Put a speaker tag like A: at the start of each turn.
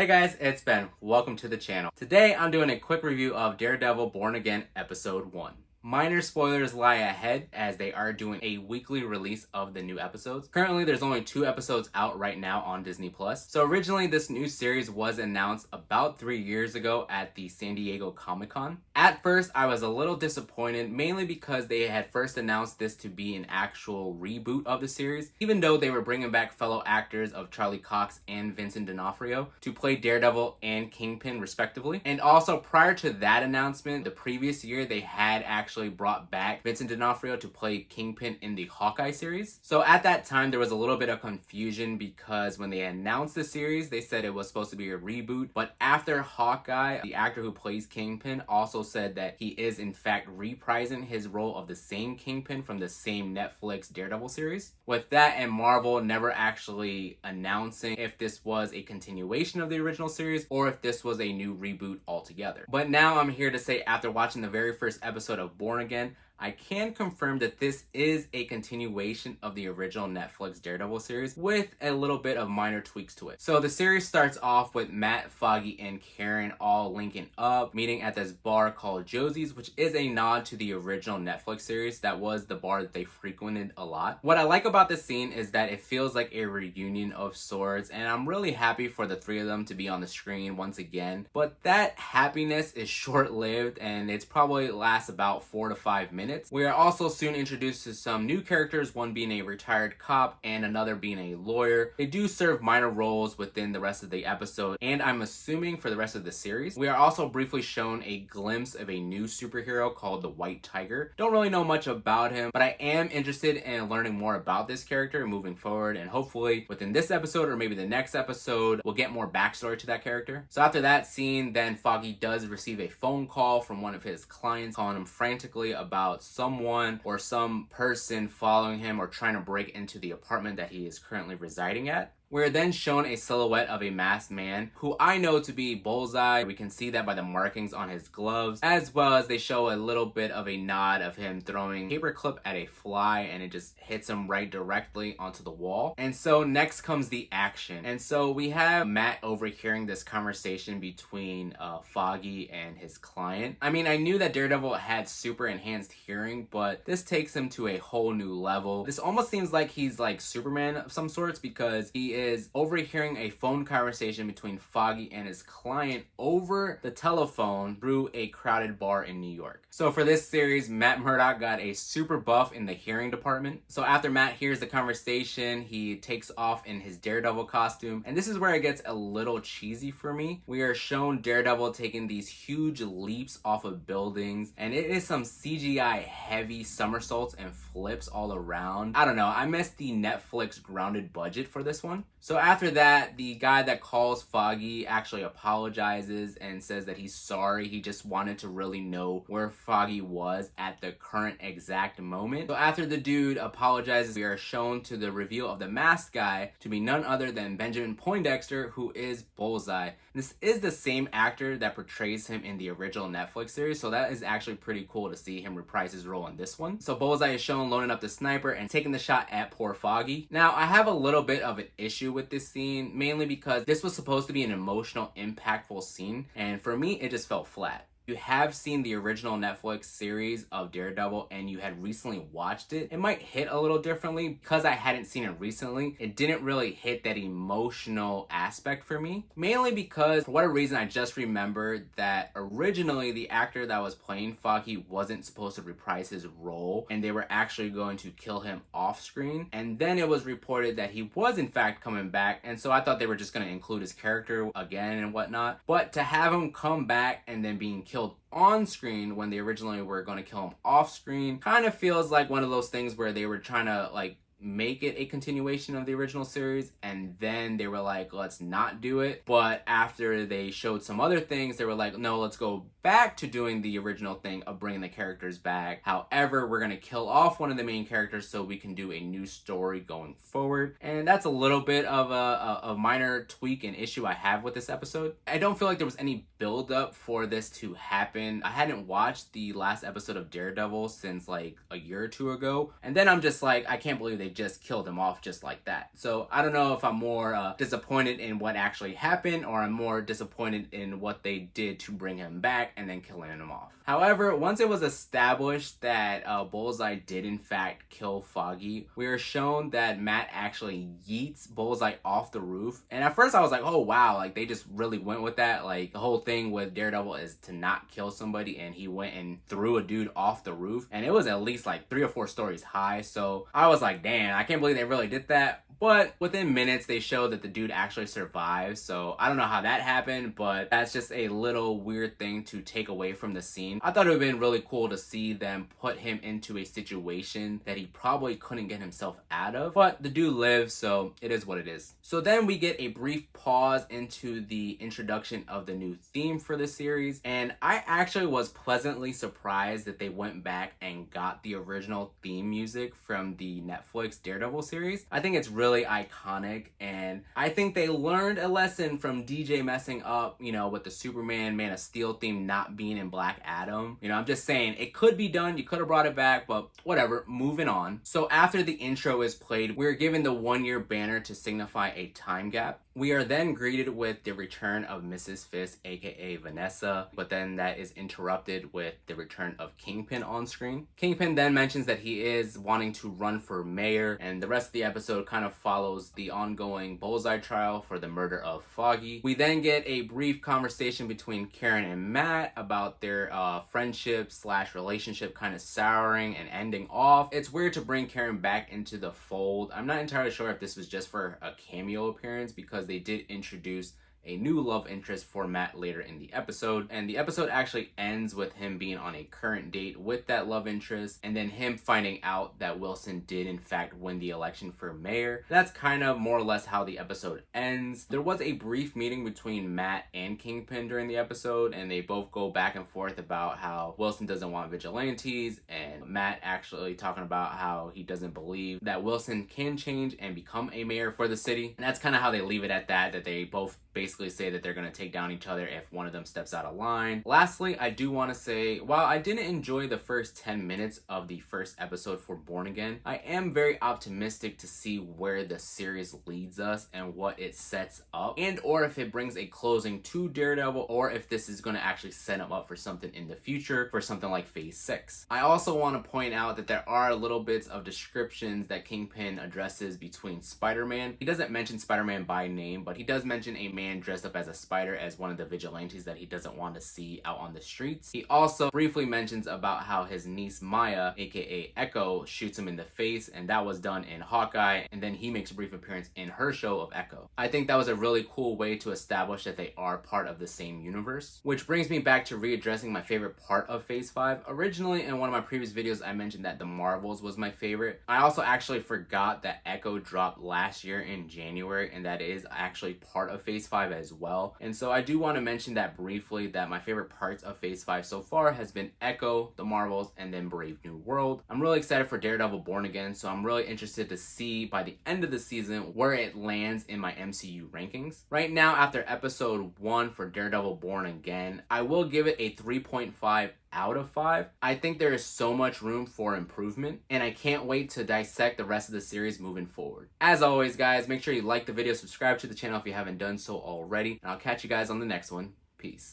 A: Hey guys, it's Ben. Welcome to the channel. Today I'm doing a quick review of Daredevil Born Again Episode 1. Minor spoilers lie ahead as they are doing a weekly release of the new episodes. Currently there's only 2 episodes out right now on Disney+. So originally this new series was announced about 3 years ago at the San Diego Comic-Con. At first I was a little disappointed, mainly because they had first announced this to be an actual reboot of the series, even though they were bringing back fellow actors of Charlie Cox and Vincent D'Onofrio to play Daredevil and Kingpin respectively. And also prior to that announcement, the previous year they had actually brought back Vincent D'Onofrio to play Kingpin in the Hawkeye series. So at that time there was a little bit of confusion because when they announced the series they said it was supposed to be a reboot, but after Hawkeye, the actor who plays Kingpin also said that he is in fact reprising his role of the same Kingpin from the same Netflix Daredevil series. With that and Marvel never actually announcing if this was a continuation of the original series or if this was a new reboot altogether. But now I'm here to say, after watching the very first episode of Born Again, I can confirm that this is a continuation of the original Netflix Daredevil series with a little bit of minor tweaks to it. So the series starts off with Matt, Foggy, and Karen all linking up, meeting at this bar called Josie's, which is a nod to the original Netflix series. That was the bar that they frequented a lot. What I like about this scene is that it feels like a reunion of sorts, and I'm really happy for the 3 of them to be on the screen once again. But that happiness is short-lived, and it's probably lasts about 4 to 5 minutes. We are also soon introduced to some new characters, one being a retired cop and another being a lawyer. They do serve minor roles within the rest of the episode, and I'm assuming for the rest of the series. We are also briefly shown a glimpse of a new superhero called the White Tiger. Don't really know much about him, but I am interested in learning more about this character moving forward, and hopefully within this episode or maybe the next episode we'll get more backstory to that character. So after that scene, then Foggy does receive a phone call from one of his clients calling him frantically about someone or some person following him or trying to break into the apartment that he is currently residing at. We're then shown a silhouette of a masked man who I know to be Bullseye. We can see that by the markings on his gloves, as well as they show a little bit of a nod of him throwing a paperclip at a fly and it just hits him right directly onto the wall. And so next comes the action. And so we have Matt overhearing this conversation between Foggy and his client. I mean, I knew that Daredevil had super enhanced hearing, but this takes him to a whole new level. This almost seems like he's like Superman of some sorts because he is overhearing a phone conversation between Foggy and his client over the telephone through a crowded bar in New York. So for this series, Matt Murdock got a super buff in the hearing department. So after Matt hears the conversation, he takes off in his Daredevil costume, and this is where it gets a little cheesy for me. We are shown Daredevil taking these huge leaps off of buildings, and it is some CGI heavy somersaults and flips all around. I don't know, I missed the Netflix grounded budget for this one. So after that, the guy that calls Foggy actually apologizes and says that he's sorry. He just wanted to really know where Foggy was at the current exact moment. So after the dude apologizes, we are shown to the reveal of the masked guy to be none other than Benjamin Poindexter, who is Bullseye. This is the same actor that portrays him in the original Netflix series, so that is actually pretty cool to see him reprise his role in this one. So Bullseye is shown loading up the sniper and taking the shot at poor Foggy. Now, I have a little bit of an issue with this scene, mainly because this was supposed to be an emotional, impactful scene, and for me, it just felt flat. You have seen the original Netflix series of Daredevil and you had recently watched it, it might hit a little differently. Because I hadn't seen it recently, it didn't really hit that emotional aspect for me. Mainly because, for whatever reason, I just remembered that originally the actor that was playing Foggy wasn't supposed to reprise his role and they were actually going to kill him off screen. And then it was reported that he was in fact coming back, and so I thought they were just going to include his character again and whatnot. But to have him come back and then being killed on screen when they originally were going to kill him off screen kind of feels like one of those things where they were trying to like make it a continuation of the original series and then they were like, let's not do it. But after they showed some other things, they were like, no, let's go back to doing the original thing of bringing the characters back. However, we're going to kill off one of the main characters so we can do a new story going forward. And that's a little bit of a minor tweak and issue I have with this episode. I don't feel like there was any build up for this to happen. I hadn't watched the last episode of Daredevil since like a year or two ago. And then I'm just like, I can't believe they just killed him off just like that. So I don't know if I'm more disappointed in what actually happened, or I'm more disappointed in what they did to bring him back and then killing him off. However, once it was established that Bullseye did in fact kill Foggy, we are shown that Matt actually yeets Bullseye off the roof. And at first I was like, oh wow, like they just really went with that. Like the whole thing with Daredevil is to not kill somebody, and he went and threw a dude off the roof, and it was at least like 3 or 4 stories high. So I was like, damn, I can't believe they really did that. But within minutes, they showed that the dude actually survived. So I don't know how that happened, but that's just a little weird thing to take away from the scene. I thought it would have been really cool to see them put him into a situation that he probably couldn't get himself out of. But the dude lives, so it is what it is. So then we get a brief pause into the introduction of the new theme for the series. And I actually was pleasantly surprised that they went back and got the original theme music from the Netflix Daredevil series. I think it's really iconic, and I think they learned a lesson from DJ messing up, with the Superman Man of Steel theme not being in Black Adam. I'm just saying it could be done. You could have brought it back, but whatever, moving on. So after the intro is played, we're given the 1-year banner to signify a time gap. We are then greeted with the return of Mrs. Fisk, aka Vanessa, but then that is interrupted with the return of Kingpin on screen. Kingpin then mentions that he is wanting to run for mayor, and the rest of the episode kind of follows the ongoing Bullseye trial for the murder of Foggy. We then get a brief conversation between Karen and Matt about their friendship / relationship kind of souring and ending off. It's weird to bring Karen back into the fold. I'm not entirely sure if this was just for a cameo appearance, because they did introduce a new love interest for Matt later in the episode, and the episode actually ends with him being on a current date with that love interest, and then him finding out that Wilson did in fact win the election for mayor. That's kind of more or less how the episode ends. There was a brief meeting between Matt and Kingpin during the episode, and they both go back and forth about how Wilson doesn't want vigilantes, and Matt actually talking about how he doesn't believe that Wilson can change and become a mayor for the city. And that's kind of how they leave it at that they both basically say that they're going to take down each other if one of them steps out of line. Lastly, I do want to say, while I didn't enjoy the first 10 minutes of the first episode for Born Again, I am very optimistic to see where the series leads us and what it sets up, and or if it brings a closing to Daredevil, or if this is going to actually set him up for something in the future, for something like Phase 6. I also want to point out that there are little bits of descriptions that Kingpin addresses between Spider-Man. He doesn't mention Spider-Man by name, but he does mention a man dressed up as a spider as one of the vigilantes that he doesn't want to see out on the streets. He also briefly mentions about how his niece Maya, aka Echo, shoots him in the face, and that was done in Hawkeye, and then he makes a brief appearance in her show of Echo. I think that was a really cool way to establish that they are part of the same universe, which brings me back to readdressing my favorite part of Phase 5. Originally, in one of my previous videos, I mentioned that the Marvels was my favorite. I also actually forgot that Echo dropped last year in January, and that is actually part of Phase 5 as well. And so I do want to mention that briefly, that my favorite parts of Phase 5 so far has been Echo, the Marvels, and then Brave New World. I'm really excited for Daredevil Born Again, so I'm really interested to see by the end of the season where it lands in my MCU rankings. Right now, after episode 1 for Daredevil Born Again, I will give it a 3.5 out of 5. I think there is so much room for improvement, and I can't wait to dissect the rest of the series moving forward. As always, guys, make sure you like the video, subscribe to the channel if you haven't done so already, and I'll catch you guys on the next one. Peace.